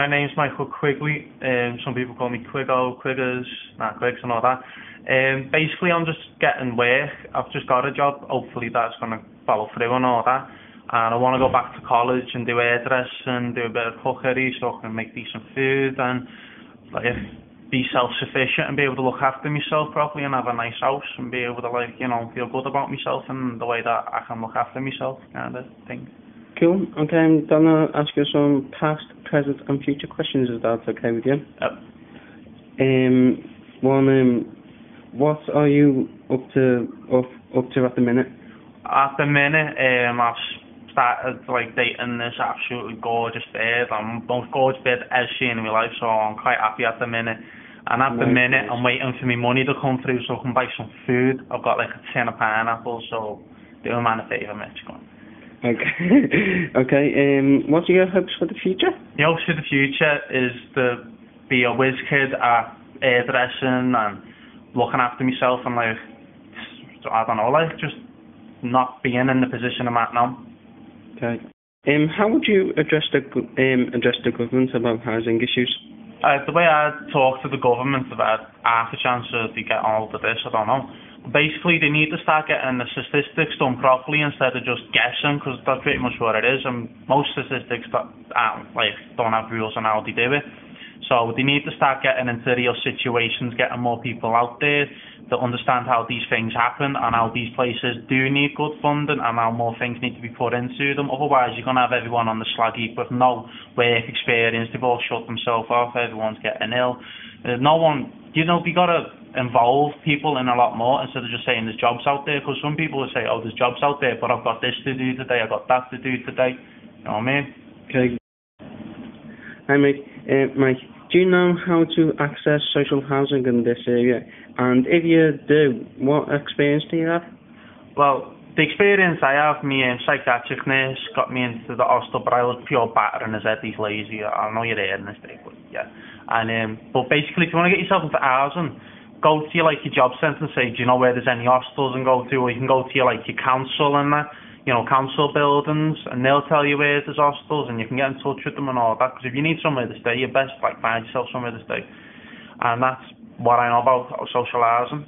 my name's Michael Quigley. Some people call me Quiggo, Quiggers, Quiggs and all that. Basically, I'm just getting work. I've just got a job. Hopefully, that's going to follow through and all that. And I want to go back to college and do hairdressing, do a bit of cookery so I can make decent food and like be self-sufficient and be able to look after myself properly and have a nice house and be able to feel good about myself and the way that I can look after myself kind of thing. Cool. Okay, I'm gonna ask you some past, present, and future questions. If that's okay with you? Yep. What are you up to at the minute? At the minute, I've started dating this absolutely gorgeous bird. I'm the most gorgeous bird I've ever seen in my life, so I'm quite happy at the minute. And at the minute, I'm waiting for my money to come through so I can buy some food. I've got a tin of pineapples, so do a man a favour, Mitch. Go on. Okay. Okay. What are your hopes for the future? The hopes for the future is to be a whiz kid at hairdressing and looking after myself and just not being in the position I'm at now. Okay. How would you address the government about housing issues? The way I talk to the government about half a chance of they get on with this, I don't know. Basically, they need to start getting the statistics done properly instead of just guessing, because that's pretty much what it is. And most statistics don't have rules on how they do it. So they need to start getting into real situations, getting more people out there to understand how these things happen and how these places do need good funding and how more things need to be put into them. Otherwise, you're going to have everyone on the slag heap with no work experience. They've all shut themselves off. Everyone's getting ill. We got to involve people in a lot more instead of just saying there's jobs out there, because some people will say, oh, there's jobs out there, but I've got this to do today, I've got that to do today. You know what I mean? Okay. Hi, Mike. Mike, do you know how to access social housing in this area? And if you do, what experience do you have? Well, the experience I have, me psychiatric nurse got me into the hostel, but I was pure battering his head, he's lazy. I know you're hearing this day, but yeah. And but basically, if you want to get yourself into housing, go to your job centre and say, do you know where there's any hostels and go to, or you can go to your council and that, council buildings, and they'll tell you where there's hostels and you can get in touch with them and all that, because if you need somewhere to stay, you best find yourself somewhere to stay. And that's what I know about social housing.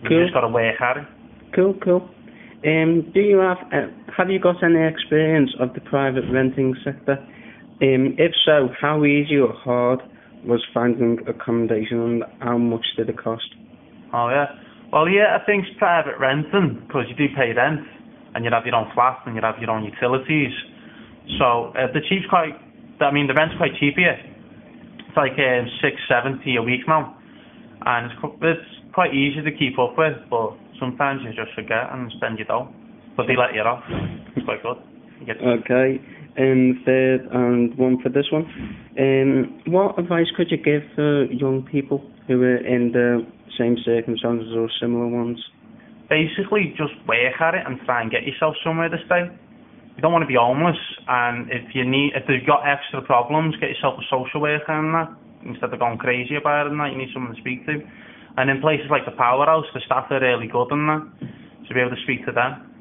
Cool. You just got to work at it. Cool. Do you have you got any experience of the private renting sector? If so, how easy or hard was finding accommodation and how much did it cost? Oh yeah. Well, yeah, I think it's private renting, because you do pay rent and you have your own flat and you have your own utilities. So the rent's quite cheap here. It's $670 a week now, and it's quite easy to keep up with, but sometimes you just forget and spend your dough. But they let you off. It's quite good. Okay. Third and one for this one. What advice could you give for young people who are in the same circumstances or similar ones? Basically, just work at it and try and get yourself somewhere to stay. You don't want to be homeless, and if you've got extra problems, get yourself a social worker and that, instead of going crazy about it and that. You need someone to speak to. And in places like the Powerhouse, the staff are really good and that, so be able to speak to them.